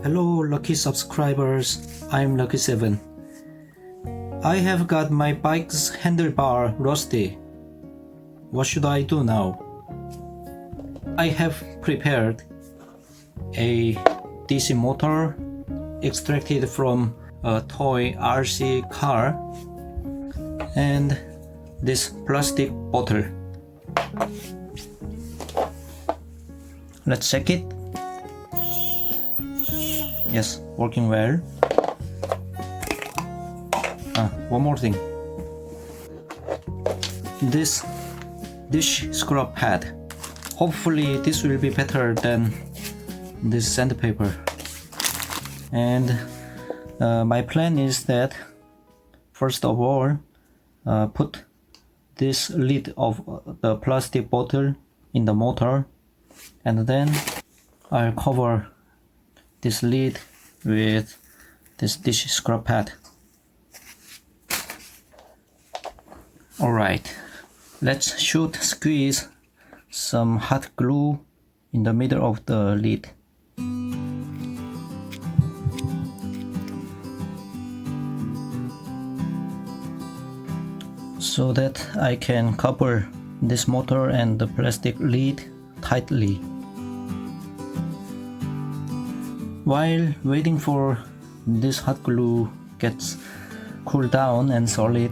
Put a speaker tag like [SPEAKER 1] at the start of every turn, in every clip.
[SPEAKER 1] Hello lucky subscribers, I'm Lucky7. I have got my bike's handlebar rusty. What should I do now? I have prepared a DC motor extracted from a toy RC car and this plastic bottle. Let's check it. Yes, working well. One more thing. This dish scrub pad. Hopefully this will be better than this sandpaper. And my plan is that first of all, put this lid of the plastic bottle in the motor, and then I'll cover this lid with this dish scrub pad. Alright, let's squeeze some hot glue in the middle of the lid. So that I can cover this motor and the plastic lid tightly. While waiting for this hot glue gets cooled down and solid,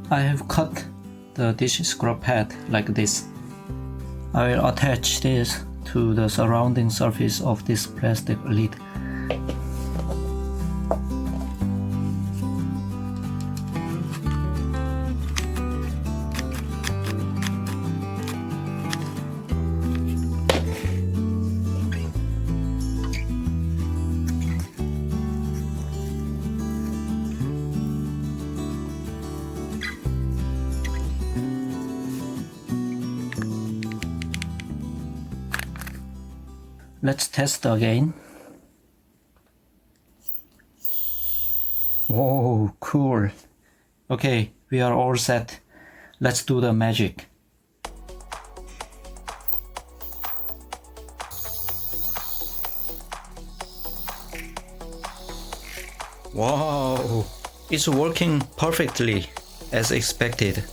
[SPEAKER 1] I have cut the dish scrub pad like this. I will attach this to the surrounding surface of this plastic lid. Let's test again. Whoa, cool. Okay, we are all set. Let's do the magic. Wow, it's working perfectly as expected.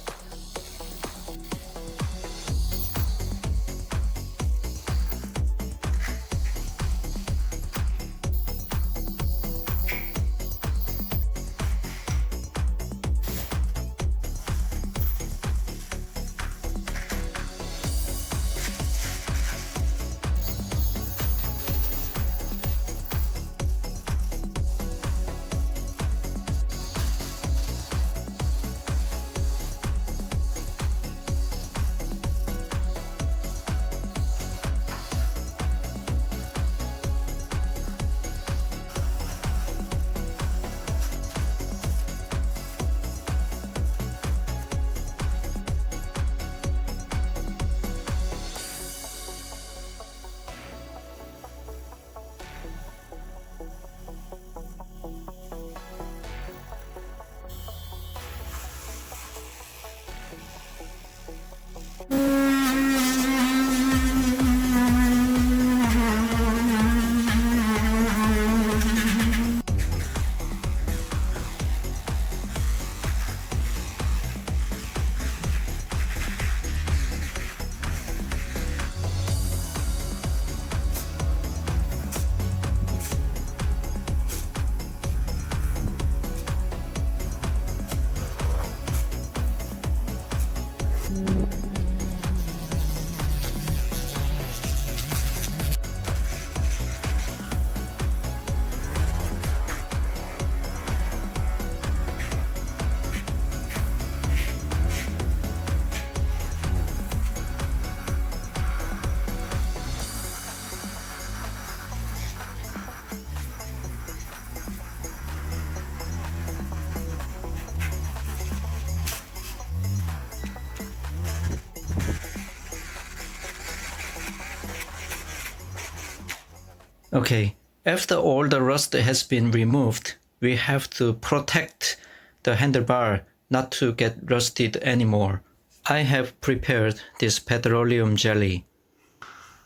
[SPEAKER 1] Okay, after all the rust has been removed, we have to protect the handlebar not to get rusted anymore. I have prepared this petroleum jelly.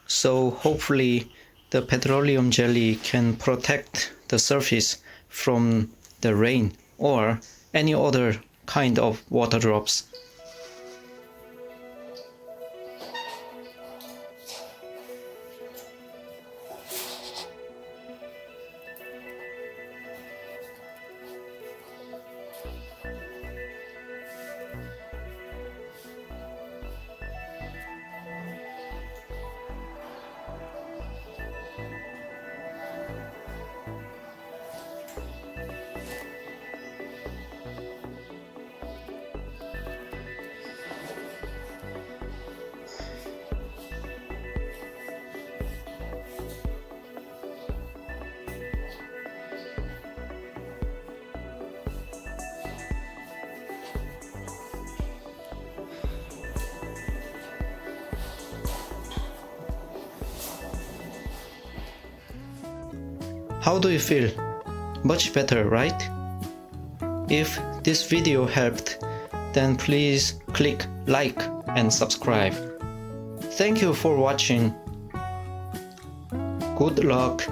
[SPEAKER 1] So hopefully the petroleum jelly can protect the surface from the rain or any other kind of water drops. How do you feel? Much better, right? If this video helped, then please click like and subscribe. Thank you for watching. Good luck.